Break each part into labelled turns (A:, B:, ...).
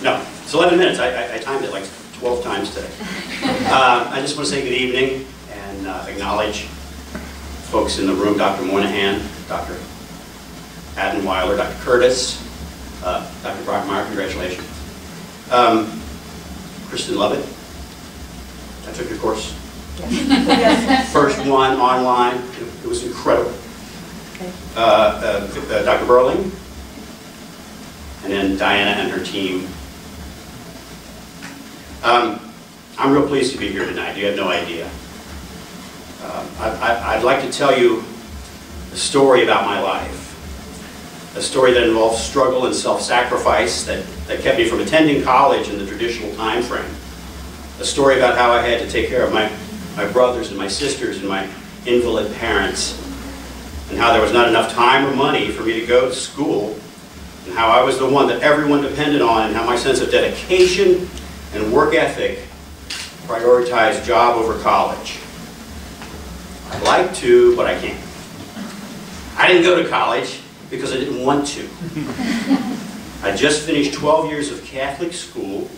A: No, it's 11 minutes. I timed it like 12 times today. I just want to say good evening and acknowledge folks in the room, Dr. Moynihan, Dr. Addenweiler, Dr. Curtis, Dr. Brockmeyer, congratulations. Kristen Lovett, I took your course. Yes. First one online, it was incredible. Okay. Dr. Burling, and then Diana and her team. I'm real pleased to be here tonight. You have no idea. I'd like to tell you a story about my life. A story that involves struggle and self-sacrifice that kept me from attending college in the traditional time frame. A story about how I had to take care of my brothers and my sisters and my invalid parents, and how there was not enough time or money for me to go to school, and how I was the one that everyone depended on, and how my sense of dedication and work ethic prioritized job over college. I'd like to, but I can't. I didn't go to college because I didn't want to. I just finished 12 years of Catholic school,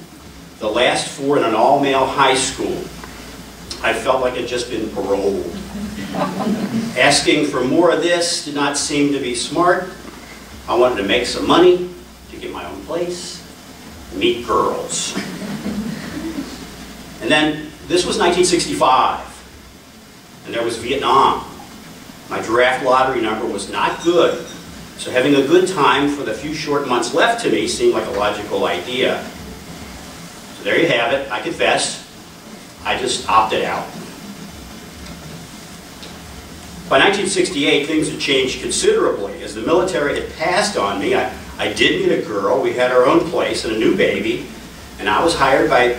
A: the last 4 in an all-male high school. I felt like I'd just been paroled. Asking for more of this did not seem to be smart. I wanted to make some money, to get my own place, meet girls. And then, this was 1965, and there was Vietnam. My draft lottery number was not good, so having a good time for the few short months left to me seemed like a logical idea. So there you have it. I confess, I just opted out. By 1968, things had changed considerably. As the military had passed on me, I did meet a girl, we had our own place and a new baby, and I was hired by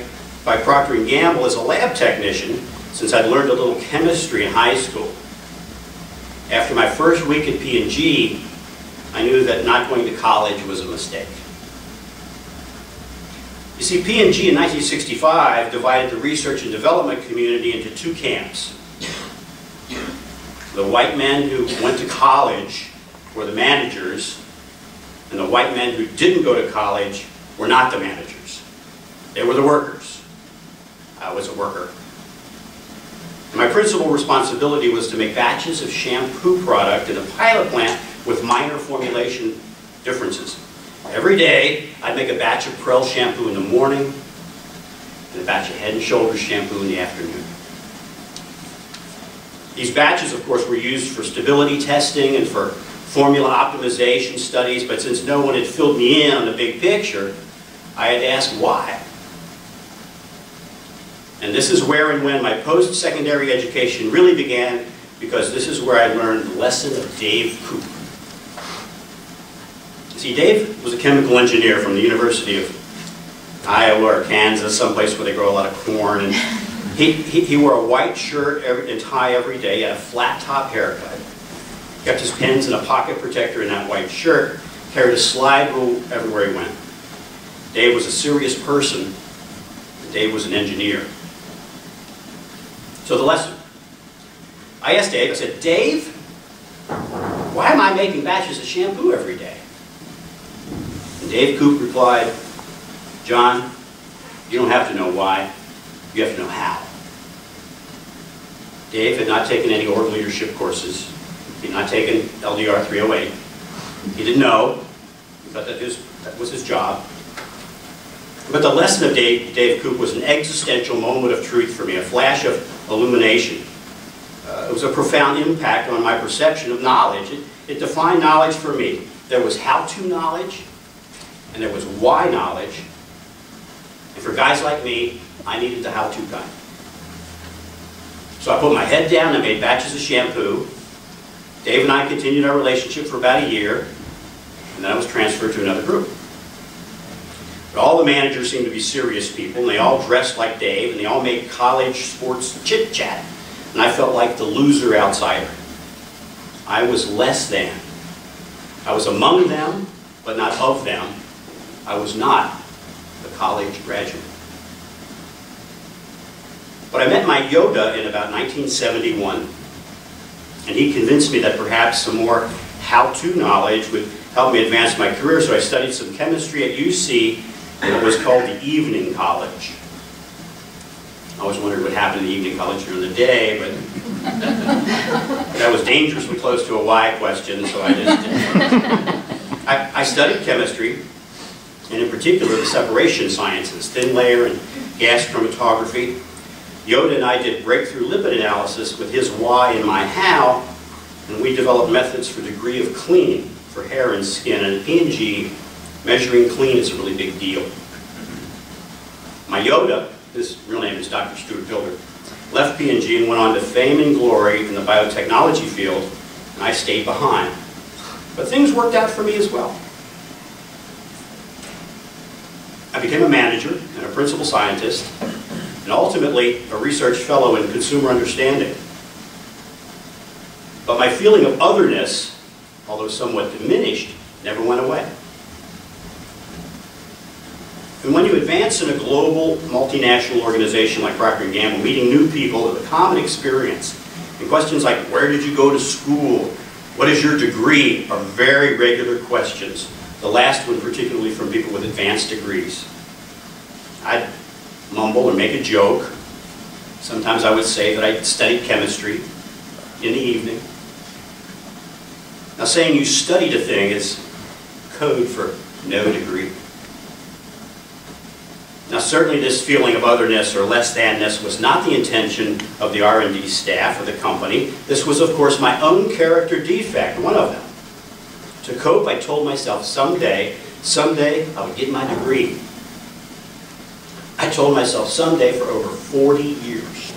A: Procter & Gamble as a lab technician since I'd learned a little chemistry in high school. After my first week at P&G, I knew that not going to college was a mistake. You see, P&G in 1965 divided the research and development community into 2 camps. The white men who went to college were the managers, and the white men who didn't go to college were not the managers. They were the workers. I was a worker. And my principal responsibility was to make batches of shampoo product in a pilot plant with minor formulation differences. Every day, I'd make a batch of Prel shampoo in the morning and a batch of Head & Shoulders shampoo in the afternoon. These batches, of course, were used for stability testing and for formula optimization studies, but since no one had filled me in on the big picture, I had to ask why. And this is where and when my post-secondary education really began, because this is where I learned the lesson of Dave Koop. See, Dave was a chemical engineer from the University of Iowa or Kansas, someplace where they grow a lot of corn. And he wore a white shirt and tie every day, he had a flat top haircut, kept his pens in a pocket protector in that white shirt, carried a slide rule everywhere he went. Dave was a serious person, and Dave was an engineer. So the lesson. I asked Dave, I said, Dave, why am I making batches of shampoo every day? And Dave Koop replied, John, you don't have to know why, you have to know how. Dave had not taken any org leadership courses. He had not taken LDR 308. He didn't know, but that was his job. But the lesson of Dave Koop was an existential moment of truth for me, a flash of illumination. It was a profound impact on my perception of knowledge. It defined knowledge for me. There was how-to knowledge, and there was why knowledge. And for guys like me, I needed the how-to kind. So I put my head down and made batches of shampoo. Dave and I continued our relationship for about a year, and then I was transferred to another group. But all the managers seemed to be serious people, and they all dressed like Dave, and they all made college sports chit-chat. And I felt like the loser outsider. I was less than. I was among them, but not of them. I was not the college graduate. But I met my Yoda in about 1971, and he convinced me that perhaps some more how-to knowledge would help me advance my career, so I studied some chemistry at UC in what was called the evening college. I always wondered what happened in the evening college during the day, but that was dangerously close to a why question, so I just didn't. I studied chemistry, and in particular the separation sciences, thin layer and gas chromatography. Yoda and I did breakthrough lipid analysis with his why and my how, and we developed methods for degree of clean for hair and skin, and at P&G, measuring clean is a really big deal. My Yoda, his real name is Dr. Stuart Pilger, left P&G and went on to fame and glory in the biotechnology field, and I stayed behind. But things worked out for me as well. I became a manager and a principal scientist, and ultimately a research fellow in consumer understanding. But my feeling of otherness, although somewhat diminished, never went away. And when you advance in a global, multinational organization like Procter & Gamble, meeting new people with a common experience, and questions like, where did you go to school? What is your degree? Are very regular questions. The last one particularly from people with advanced degrees. I'd mumble and make a joke. Sometimes I would say that I studied chemistry in the evening. Now, saying you studied a thing is code for no degree. Now, certainly this feeling of otherness or less than-ness was not the intention of the R&D staff of the company. This was, of course, my own character defect, one of them. To cope, I told myself someday I would get my degree. I told myself someday for over 40 years.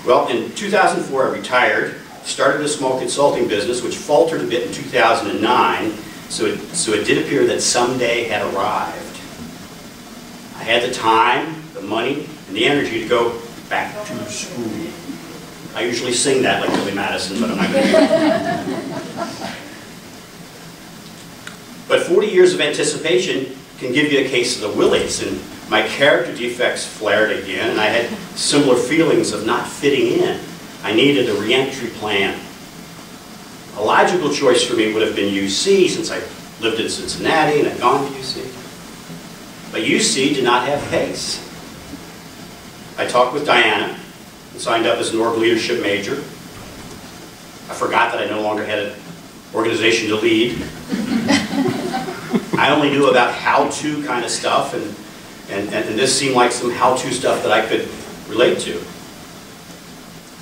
A: Well, in 2004, I retired, started a small consulting business, which faltered a bit in 2009, so it did appear that someday had arrived. I had the time, the money, and the energy to go back to school. I usually sing that like Billy Madison, but I'm not going to do it. But 40 years of anticipation can give you a case of the willies, and my character defects flared again, and I had similar feelings of not fitting in. I needed a re-entry plan. A logical choice for me would have been UC, since I lived in Cincinnati and had gone to UC. But UC did not have PACE. I talked with Diana and signed up as an org leadership major. I forgot that I no longer had an organization to lead. I only knew about how-to kind of stuff, and this seemed like some how-to stuff that I could relate to.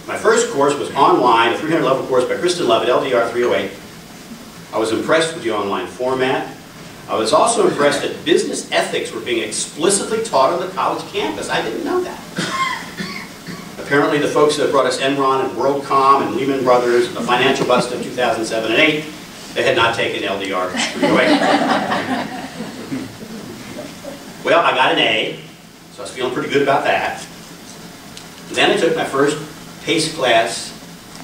A: My first course was online, a 300-level course by Kristen Levitt, LDR 308. I was impressed with the online format. I was also impressed that business ethics were being explicitly taught on the college campus. I didn't know that. Apparently the folks that brought us Enron and WorldCom and Lehman Brothers and the financial bust of 2007 and 8, they had not taken LDR 308. Well, I got an A, so I was feeling pretty good about that. And then I took my first PACE class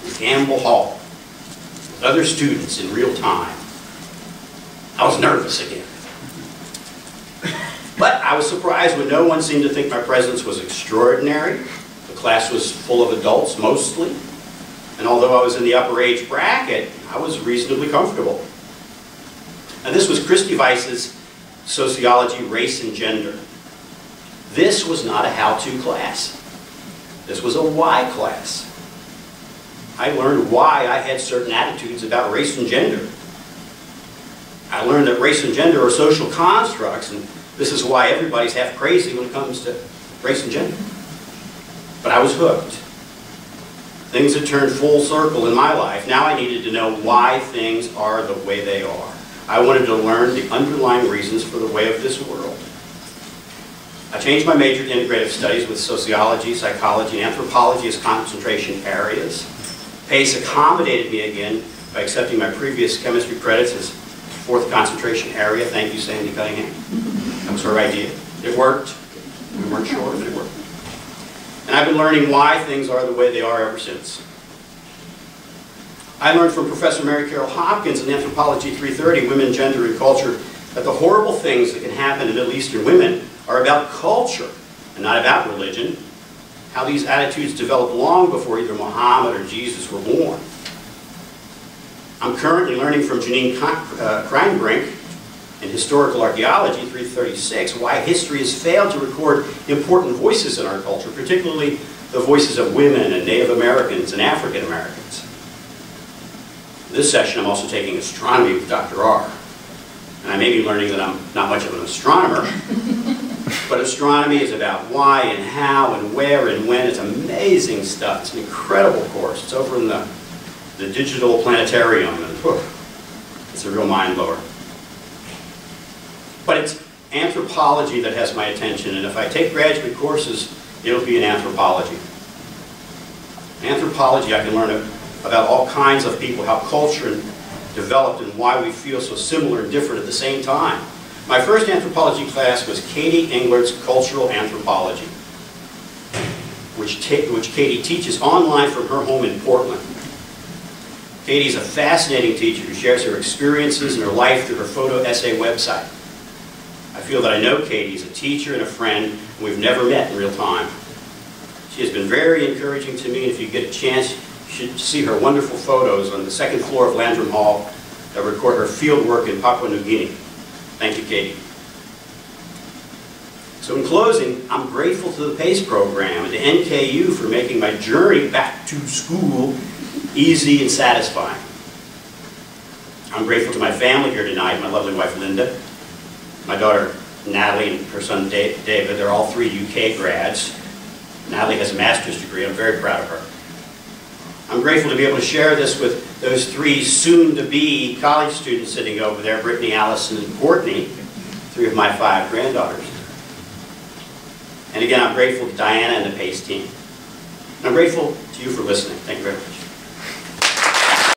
A: in Gamble Hall with other students in real time. I was nervous again. But I was surprised when no one seemed to think my presence was extraordinary. The class was full of adults, mostly. And although I was in the upper age bracket, I was reasonably comfortable. And this was Christy Weiss's Sociology, Race, and Gender. This was not a how-to class. This was a why class. I learned why I had certain attitudes about race and gender. I learned that race and gender are social constructs, and this is why everybody's half crazy when it comes to race and gender. But I was hooked. Things had turned full circle in my life. Now I needed to know why things are the way they are. I wanted to learn the underlying reasons for the way of this world. I changed my major to integrative studies with sociology, psychology, and anthropology as concentration areas. PACE accommodated me again by accepting my previous chemistry credits as fourth concentration area. Thank you, Sandy Cunningham. That was her idea. It worked. We weren't sure, but it worked. And I've been learning why things are the way they are ever since. I learned from Professor Mary Carol Hopkins in Anthropology 330, Women, Gender, and Culture, that the horrible things that can happen to Middle Eastern women are about culture and not about religion. How these attitudes developed long before either Muhammad or Jesus were born. I'm currently learning from Janine Kreinbrink in Historical Archaeology 336, why history has failed to record important voices in our culture, particularly the voices of women and Native Americans and African Americans. This session I'm also taking astronomy with Dr. R. And I may be learning that I'm not much of an astronomer, but astronomy is about why and how and where and when. It's amazing stuff. It's an incredible course. It's over in the digital planetarium, and it's a real mind blower. But it's anthropology that has my attention, and if I take graduate courses, it'll be in anthropology. In anthropology, I can learn about all kinds of people, how culture developed and why we feel so similar and different at the same time. My first anthropology class was Katie Englert's Cultural Anthropology, which Katie teaches online from her home in Portland. Katie's a fascinating teacher who shares her experiences and her life through her photo essay website. I feel that I know Katie as a teacher and a friend, and we've never met in real time. She has been very encouraging to me, and if you get a chance, you should see her wonderful photos on the second floor of Landrum Hall that record her field work in Papua New Guinea. Thank you, Katie. So in closing, I'm grateful to the PACE program and to NKU for making my journey back to school easy and satisfying. I'm grateful to my family here tonight, my lovely wife Linda, my daughter Natalie and her son David. They're all 3 UK grads. Natalie has a master's degree. I'm very proud of her. I'm grateful to be able to share this with those 3 soon-to-be college students sitting over there, Brittany, Allison, and Courtney, 3 of my 5 granddaughters. And again, I'm grateful to Diana and the PACE team. And I'm grateful to you for listening. Thank you very much.